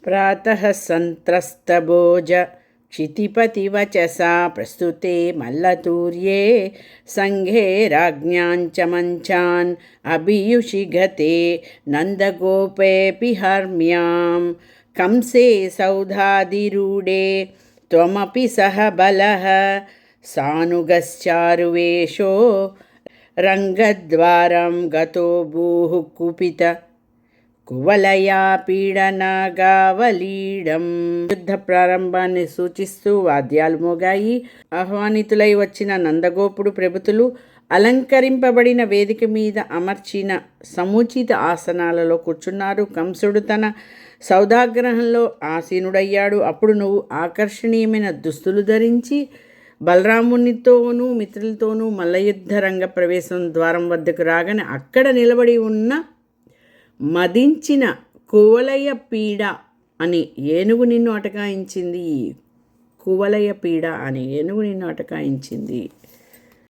ప్రాతః సంత్రస్తభోజ क्षितिपतिवचसा प्रस्तुते मल्लतूर्ये सङ्घे राज्ञाञ्च मञ्चान् अभियुषि गते नन्दगोपेऽपि हर्म्यां कंसे सौधादिरूढे त्वमपि सह बलः सानुगश्चारुवेषो रङ्गद्वारं गतो भूः कुपित కువలయా పీడనగావలీడం. యుద్ధ ప్రారంభాన్ని సూచిస్తూ వాద్యాలు మోగాయి. ఆహ్వానితులై వచ్చిన నందగోపుడు ప్రభుతులు అలంకరింపబడిన వేదిక మీద అమర్చిన సముచిత ఆసనాలలో కూర్చున్నారు. కంసుడు తన సౌదాగ్రహంలో ఆసీనుడయ్యాడు. అప్పుడు నువ్వు ఆకర్షణీయమైన దుస్తులు ధరించి బలరామునితోనూ మిత్రులతోనూ మల్లయుద్ధ రంగ ప్రవేశం ద్వారం వద్దకు రాగానే అక్కడ నిలబడి ఉన్న మదించిన కువలయ పీడ అని ఏనుగు నిన్ను అటకాయించింది. కువలయ పీడ అని ఏనుగు నిన్ను అటకాయించింది.